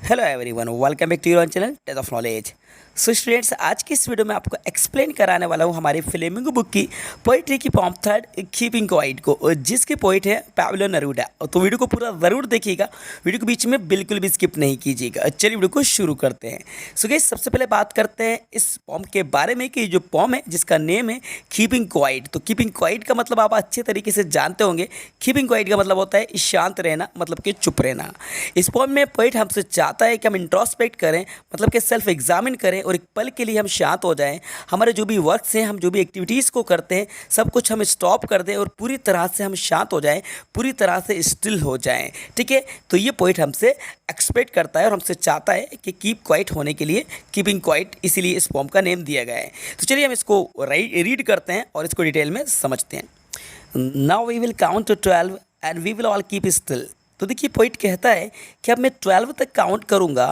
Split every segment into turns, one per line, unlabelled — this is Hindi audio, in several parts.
Hello everyone, welcome back to your channel test of knowledge. So students, आज की इस वीडियो में आपको एक्सप्लेन कराने वाला हूँ हमारी फ्लेमिंगो बुक की पोइट्री की पॉम थर्ड कीपिंग क्वाइट को, और जिसकी पोइट है पाब्लो नेरूदा। तो वीडियो को पूरा ज़रूर देखिएगा, वीडियो के बीच में बिल्कुल भी स्किप नहीं कीजिएगा। चलिए वीडियो को शुरू करते हैं। सो गाइस, सबसे पहले बात करते हैं इस पॉम के बारे में कि जो पॉम है जिसका नेम है कीपिंग क्वाइट। तो कीपिंग क्वाइट का मतलब आप अच्छे तरीके से जानते होंगे। कीपिंग क्वाइट का मतलब होता है शांत रहना, मतलब कि चुप रहना। इस पॉम में पोइट हमसे चाहता है कि हम इंट्रोस्पेक्ट करें, मतलब कि सेल्फ एग्जामिन करें और एक पल के लिए हम शांत हो जाएं। हमारे जो भी वर्क्स हैं, हम जो भी एक्टिविटीज़ को करते हैं, सब कुछ हम स्टॉप कर दें और पूरी तरह से हम शांत हो जाएं, पूरी तरह से स्टिल हो जाएं। ठीक है, तो ये पोइट हमसे एक्सपेक्ट करता है और हमसे चाहता है कि कीप क्वाइट होने के लिए कीपिंग क्वाइट, इसीलिए इस पॉम का नेम दिया गया है। तो चलिए हम इसको रीड करते हैं और इसको डिटेल में समझते हैं। Now we will count to 12 and we will all keep still. तो देखिए, पोइट कहता है कि अब मैं 12 तक काउंट करूँगा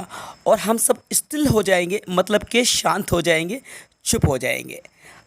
और हम सब स्टिल हो जाएंगे, मतलब कि शांत हो जाएंगे, चुप हो जाएंगे।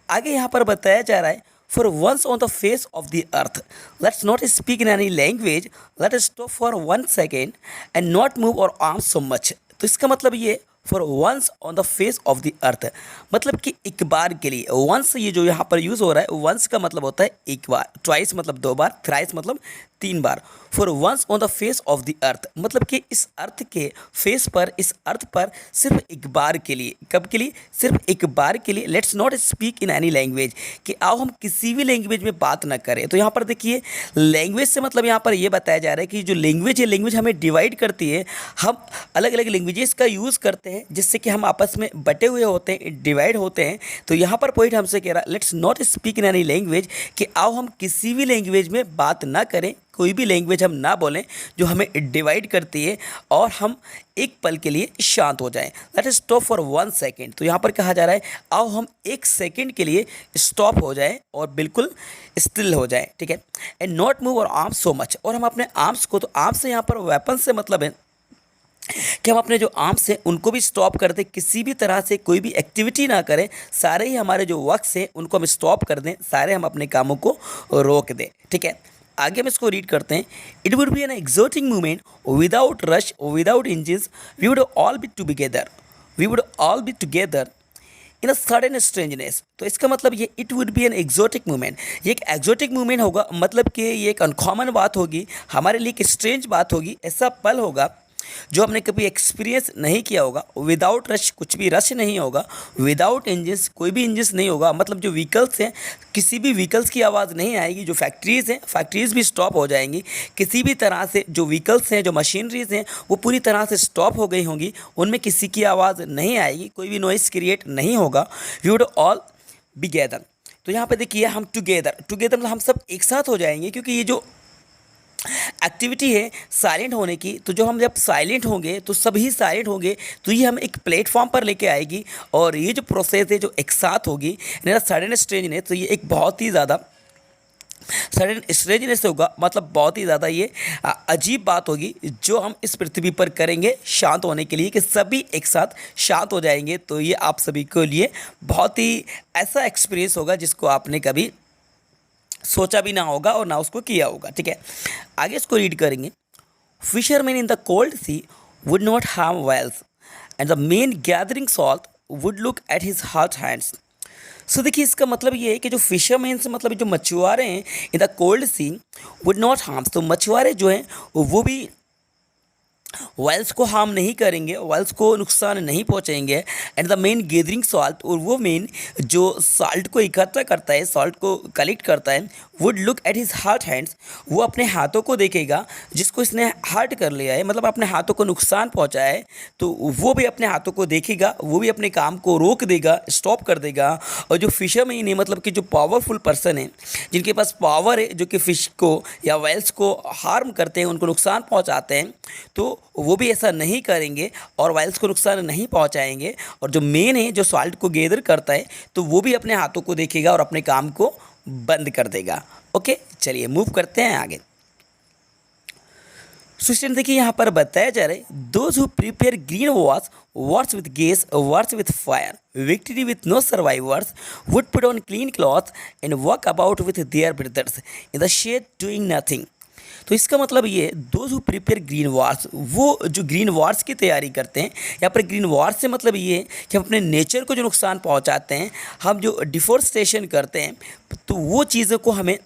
आगे यहाँ पर बताया जा रहा है, for once on the face of the earth let's not speak in any language, let us stop for 1 second and not move our arm so much. तो इसका मतलब ये for once on the face of the earth, मतलब कि एक बार के लिए। वंस ये जो यहाँ पर यूज़ हो रहा है, वंस का मतलब होता है एक बार, ट्वाइस मतलब 2 बार, थ्राइस मतलब 3 बार। For once on the face of the earth, मतलब कि इस अर्थ के फेस पर, इस अर्थ पर सिर्फ एक बार के लिए। कब के लिए? सिर्फ एक बार के लिए। Let's not speak in any language, कि आओ हम किसी भी लैंग्वेज में बात ना करें। तो यहाँ पर देखिए, लैंग्वेज से मतलब यहाँ पर ये बताया जा रहा है कि जो लैंग्वेज है, लैंग्वेज हमें डिवाइड करती है। हम अलग अलग लैंग्वेजेस का यूज़ करते हैं जिससे कि हम आपस में बटे हुए होते हैं, डिवाइड होते हैं। तो यहाँ पर पॉइंट हमसे कह रहा है, let's not speak in any language, कि आओ हम किसी भी लैंग्वेज में बात ना करें, कोई भी लैंग्वेज हम ना बोलें जो हमें डिवाइड करती है, और हम एक पल के लिए शांत हो जाएं। Late us stop for 1 second. तो यहाँ पर कहा जा रहा है, आओ हम 1 सेकेंड के लिए स्टॉप हो जाएं और बिल्कुल स्टिल हो जाएं। ठीक है, एंड नॉट मूव और आर्म्स सो मच, और हम अपने आर्म्स को, तो आर्म्स से यहाँ पर वेपन से मतलब है कि हम अपने जो आर्म्स हैं उनको भी स्टॉप कर दें, किसी भी तरह से कोई भी एक्टिविटी ना करें, सारे ही हमारे जो वर्क्स हैं उनको हम स्टॉप कर दें, सारे हम अपने कामों को रोक दें। ठीक है, आगे हम इसको रीड करते हैं। It would be an exotic movement without rush, without engines, we would all be together, we would all be together in a sudden strangeness. तो इसका मतलब ये it would be an exotic movement, ये एक एक्सोटिक मूवमेंट होगा, मतलब कि ये एक अनकॉमन बात होगी, हमारे लिए एक स्ट्रेंज बात होगी, ऐसा पल होगा जो हमने कभी एक्सपीरियंस नहीं किया होगा। विदाउट रश, कुछ भी रश नहीं होगा, विदाउट इंजन्स, कोई भी इंजन्स नहीं होगा, मतलब जो व्हीकल्स हैं, किसी भी व्हीकल्स की आवाज़ नहीं आएगी। जो फैक्ट्रीज़ हैं, फैक्ट्रीज़ भी स्टॉप हो जाएंगी, किसी भी तरह से जो व्हीकल्स हैं, जो मशीनरीज हैं, वो पूरी तरह से स्टॉप हो गई होंगी, उनमें किसी की आवाज़ नहीं आएगी, कोई भी नॉइस क्रिएट नहीं होगा। We would all be gather. तो यहाँ पे देखिए, हम टुगेदर, टुगेदर मतलब हम सब एक साथ हो जाएंगे, क्योंकि ये जो एक्टिविटी है साइलेंट होने की, तो जो हम जब साइलेंट होंगे तो सभी साइलेंट होंगे, तो ये हम एक प्लेटफॉर्म पर लेके आएगी, और ये जो प्रोसेस है जो एक साथ होगी, मेरा सडन स्ट्रेंजनेस, तो ये एक बहुत ही ज़्यादा सडन स्ट्रेंजनेस होगा, मतलब बहुत ही ज़्यादा ये अजीब बात होगी जो हम इस पृथ्वी पर करेंगे शांत होने के लिए, कि सभी एक साथ शांत हो जाएंगे। तो ये आप सभी के लिए बहुत ही ऐसा एक्सपीरियंस होगा जिसको आपने कभी सोचा भी ना होगा और ना उसको किया होगा। ठीक है, आगे इसको रीड करेंगे। Fisherman in the cold sea would not harm whales and the men gathering salt would look at his hot hands. So देखिए, इसका मतलब ये है कि जो फिशरमैन से मतलब जो मछुआरे हैं in the cold sea would not harm, तो मछुआरे जो हैं वो भी वाइल्स को हार्म नहीं करेंगे, वाइल्स को नुकसान नहीं पहुंचाएंगे। And the men gathering salt, और वो मेन जो सॉल्ट को इकट्ठा करता है, सॉल्ट को कलेक्ट करता है, would look at his heart hands, वो अपने हाथों को देखेगा जिसको इसने हर्ट कर लिया है, मतलब अपने हाथों को नुकसान पहुंचाया है, तो वो भी अपने हाथों को देखेगा, वो भी अपने काम को रोक देगा, स्टॉप कर देगा। और जो फिशरमैन है, मतलब कि जो पावरफुल पर्सन है, जिनके पास पावर है, जो कि फिश को या वेल्स को हार्म करते हैं, उनको नुकसान पहुँचाते हैं, तो वो भी ऐसा नहीं करेंगे और वाइल्स को नुकसान नहीं पहुंचाएंगे। और जो मेन है, जो सॉल्ट को गैदर करता है, तो वो भी अपने हाथों को देखेगा और अपने काम को बंद कर देगा। ओके, चलिए मूव करते हैं आगे। स्टूडेंट देखिए, यहाँ पर बताया जा रहा है, those who prepare green watch wars with gas, wars with fire, victory with no survivors, would put on clean cloth and work about with their brothers in the shade doing nothing. तो इसका मतलब ये है those who prepare green wars, वो जो ग्रीन वार्स की तैयारी करते हैं। यहाँ पर ग्रीन वार्स से मतलब ये है कि हम अपने नेचर को जो नुकसान पहुँचाते हैं, हम जो डिफोरेस्टेशन करते हैं, तो वो चीज़ों को हमें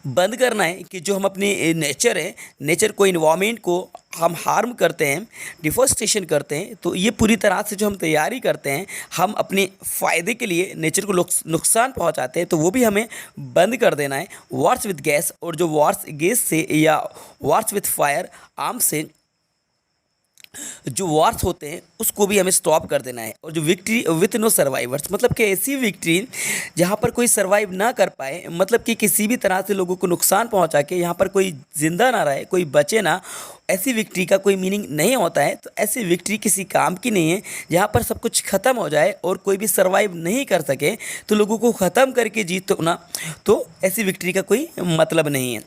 बंद करना है कि जो हम अपनी नेचर है, नेचर को, इन्वामेंट को हम हार्म करते हैं, डिफोरेस्टेशन करते हैं। तो ये पूरी तरह से जो हम तैयारी करते हैं, हम अपने फ़ायदे के लिए नेचर को नुकसान पहुंचाते हैं, तो वो भी हमें बंद कर देना है। वॉर्स विद गैस, और जो वॉर्स गैस से या वॉर्स विद फायर, आर्म से जो वॉर्स होते हैं उसको भी हमें स्टॉप कर देना है। और जो विक्ट्री विथ नो सर्वाइवर्स, मतलब कि ऐसी विक्ट्री जहाँ पर कोई सर्वाइव ना कर पाए, मतलब कि किसी भी तरह से लोगों को नुकसान पहुँचा के यहाँ पर कोई ज़िंदा ना रहे, कोई बचे ना, ऐसी विक्ट्री का कोई मीनिंग नहीं होता है। तो ऐसी विक्ट्री किसी काम की नहीं है जहाँ पर सब कुछ ख़त्म हो जाए और कोई भी सर्वाइव नहीं कर सके, तो लोगों को ख़त्म करके जीत होना, तो ऐसी विक्ट्री का कोई मतलब नहीं है।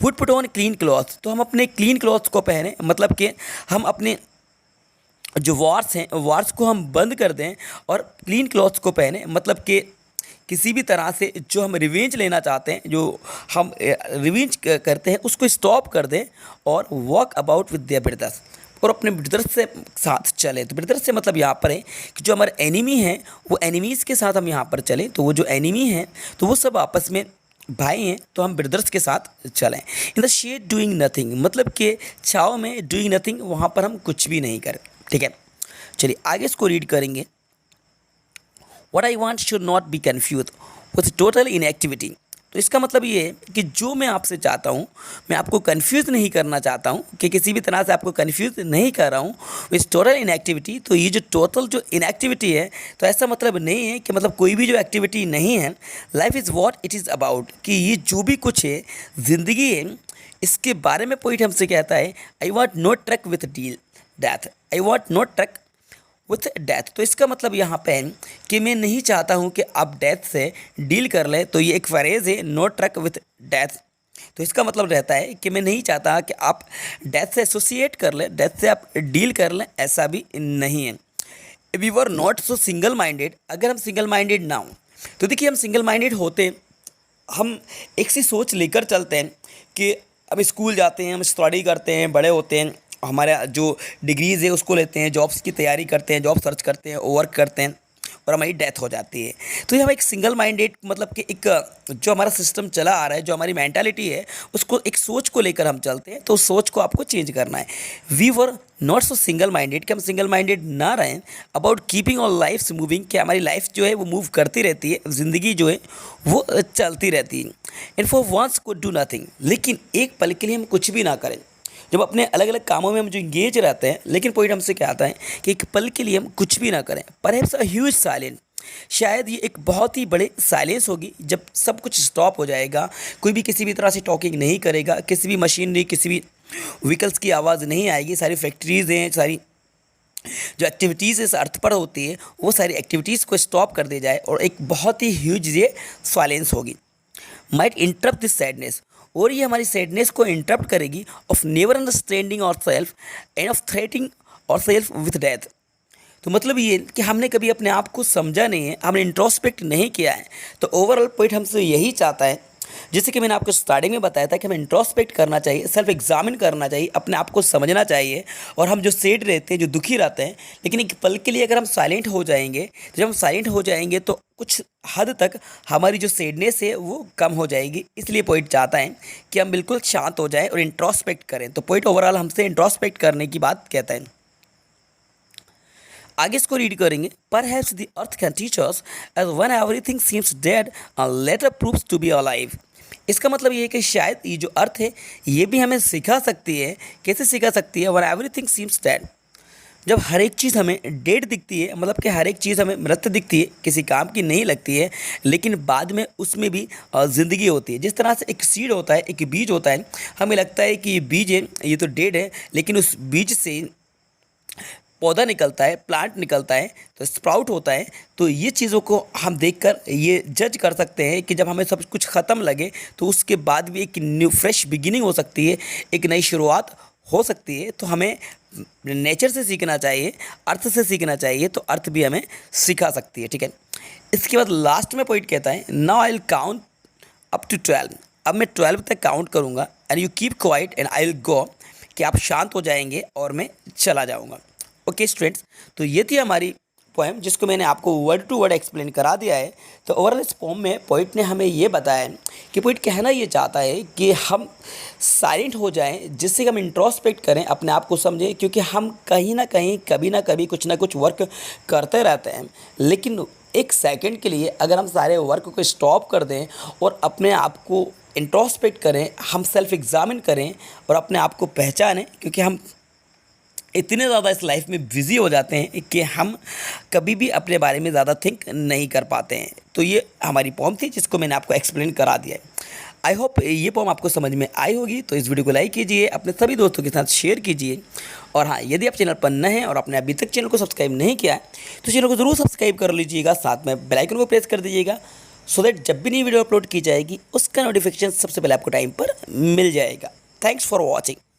Would put on clean cloth, तो हम अपने क्लीन क्लॉथ्स को पहने, मतलब कि हम अपने जो वॉर्स हैं, वॉर्स को हम बंद कर दें और क्लीन क्लॉथ्स को पहने, मतलब कि किसी भी तरह से जो हम रिवेंज लेना चाहते हैं, जो हम रिवेंज करते हैं, उसको स्टॉप कर दें और walk about with their brothers, और अपने ब्रदर्स से साथ चलें। तो ब्रदर्स से मतलब यहाँ पर है कि जो हमारे एनिमी हैं, वो एनिमीज़ के साथ हम यहाँ पर चलें। तो वो जो एनिमी हैं, तो वो सब आपस में भाई हैं, तो हम ब्रदर्स के साथ चलें। In the shade doing nothing, मतलब कि छाँव में डूइंग नथिंग, वहाँ पर हम कुछ भी नहीं करें। ठीक है, चलिए आगे इसको रीड करेंगे। What I want should not be confuse with total inactivity. तो इसका मतलब ये है कि जो मैं आपसे चाहता हूँ, मैं आपको कंफ्यूज नहीं करना चाहता हूँ, कि किसी भी तरह से आपको कंफ्यूज नहीं कर रहा हूँ विथ टोटल इनएक्टिविटी। तो ये जो टोटल जो इनएक्टिविटी है, तो ऐसा मतलब नहीं है कि मतलब कोई भी जो एक्टिविटी नहीं है। Life is what it is about, कि ये जो भी कुछ है, ज़िंदगी है, इसके बारे में पॉइंट हमसे कहता है। I want no truck with deal death, I want no truck with death. तो इसका मतलब यहाँ पे है कि मैं नहीं चाहता हूँ कि आप डेथ से डील कर लें। तो ये एक फ्रेज़ है, नो ट्रक विथ डेथ। तो इसका मतलब रहता है कि मैं नहीं चाहता कि आप डेथ से एसोसिएट कर लें, डेथ से आप डील कर लें, ऐसा भी नहीं है। We were not so single minded, अगर हम सिंगल माइंडेड ना हों, तो देखिए हम सिंगल माइंडेड होते, हम एक सी सोच लेकर चलते हैं कि अब स्कूल जाते हैं, हम स्टडी करते हैं, बड़े होते हैं, हमारा जो डिग्रीज़ है उसको लेते हैं, जॉब्स की तैयारी करते हैं, जॉब सर्च करते हैं, वर्क करते हैं, और हमारी डेथ हो जाती है। तो ये हम एक सिंगल माइंडेड, मतलब कि एक जो हमारा सिस्टम चला आ रहा है, जो हमारी मेंटालिटी है, उसको एक सोच को लेकर हम चलते हैं। तो उस सोच को आपको चेंज करना है। We were not so single minded, कि हम सिंगल माइंडेड ना रहें। About keeping all life moving, कि हमारी लाइफ जो है वो मूव करती रहती है, ज़िंदगी जो है वो चलती रहती है। एंड फॉर वंस को डू नथिंग, लेकिन एक पल के लिए हम कुछ भी ना करें। जब अपने अलग अलग कामों में हम जो इंगेज रहते हैं, लेकिन पॉइंट हमसे क्या आता है कि एक पल के लिए हम कुछ भी ना करें। परहैप्स अ ह्यूज साइलेंस, शायद ये एक बहुत ही बड़े साइलेंस होगी, जब सब कुछ स्टॉप हो जाएगा, कोई भी किसी भी तरह से टॉकिंग नहीं करेगा, किसी भी मशीनरी, किसी भी व्हीकल्स की आवाज़ नहीं आएगी, सारी फैक्ट्रीज़ हैं, सारी जो एक्टिविटीज़ इस अर्थ पर होती है, वो सारी एक्टिविटीज़ को स्टॉप कर दी जाए, और एक बहुत ही ह्यूज ये साइलेंस होगी। माइट इंटरप्ट दिस सैडनेस, और ये हमारी सैडनेस को इंटरप्ट करेगी, ऑफ नेवर अंडरस्टैंडिंग और सेल्फ एंड ऑफ थ्रेटिंग और सेल्फ विथ डेथ। तो मतलब ये कि हमने कभी अपने आप को समझा नहीं है, हमने इंट्रोस्पेक्ट नहीं किया है। तो ओवरऑल पॉइंट हमसे यही चाहता है, जैसे कि मैंने आपको स्टार्टिंग में बताया था कि हमें इंट्रोस्पेक्ट करना चाहिए, सेल्फ एग्जामिन करना चाहिए, अपने आप को समझना चाहिए। और हम जो सैड रहते हैं, जो दुखी रहते हैं, लेकिन एक पल के लिए अगर हम साइलेंट हो जाएंगे, तो जब हम साइलेंट हो जाएंगे तो कुछ हद तक हमारी जो सैडनेस है वो कम हो जाएगी। इसलिए पॉइंट चाहता है कि हम बिल्कुल शांत हो जाएं और इंट्रोस्पेक्ट करें। तो पॉइंट ओवरऑल हमसे इंट्रोस्पेक्ट करने की बात कहता है। आगे इसको रीड करेंगे। Perhaps the earth can teach us as when everything seems dead and later proves to be alive. इसका मतलब ये है कि शायद ये जो अर्थ है, ये भी हमें सिखा सकती है। कैसे सिखा सकती है? व्हेन एवरीथिंग सीम्स डेड, जब हर एक चीज़ हमें डेड दिखती है, मतलब कि हर एक चीज़ हमें मृत दिखती है, किसी काम की नहीं लगती है, लेकिन बाद में उसमें भी ज़िंदगी होती है। जिस तरह से एक सीड होता है, एक बीज होता है, हमें लगता है कि ये बीज है, ये तो डेड है, लेकिन उस बीज से पौधा निकलता है, प्लांट निकलता है, तो स्प्राउट होता है। तो ये चीज़ों को हम देखकर ये जज कर सकते हैं कि जब हमें सब कुछ ख़त्म लगे, तो उसके बाद भी एक न्यू फ्रेश बिगिनिंग हो सकती है, एक नई शुरुआत हो सकती है। तो हमें नेचर से सीखना चाहिए, अर्थ से सीखना चाहिए, तो अर्थ भी हमें सिखा सकती है। ठीक है, इसके बाद लास्ट में पॉइंट कहता है, now I will count up to 12 अब मैं 12 तक काउंट करूँगा and you keep quiet and I will go, कि आप शांत हो जाएंगे और मैं चला जाऊँगा। ओके स्टूडेंट्स, तो ये थी हमारी पोएम जिसको मैंने आपको वर्ड टू वर्ड एक्सप्लेन करा दिया है। तो ओवरऑल इस पोएम में पोइट ने हमें ये बताया है कि पोइट कहना ये चाहता है कि हम साइलेंट हो जाएं, जिससे हम इंट्रोस्पेक्ट करें, अपने आप को समझें, क्योंकि हम कहीं ना कहीं कभी ना कभी कुछ ना कुछ वर्क करते रहते हैं, लेकिन एक सेकंड के लिए अगर हम सारे वर्क को स्टॉप कर दें और अपने आप को इंट्रोस्पेक्ट करें, हम सेल्फ एग्जामिन करें और अपने आप को पहचानें, क्योंकि हम इतने ज़्यादा इस लाइफ में बिज़ी हो जाते हैं कि हम कभी भी अपने बारे में ज़्यादा थिंक नहीं कर पाते हैं। तो ये हमारी पोम थी जिसको मैंने आपको एक्सप्लेन करा दिया है। आई होप ये पोम आपको समझ में आई होगी। तो इस वीडियो को लाइक कीजिए, अपने सभी दोस्तों के साथ शेयर कीजिए, और हाँ, यदि आप चैनल पर नए हैं और आपने अभी तक चैनल को सब्सक्राइब नहीं किया है तो चैनल को ज़रूर सब्सक्राइब कर लीजिएगा, साथ में बेल आइकन को प्रेस कर दीजिएगा, सो दैट जब भी नई वीडियो अपलोड की जाएगी उसका नोटिफिकेशन सबसे पहले आपको टाइम पर मिल जाएगा। Thanks for watching.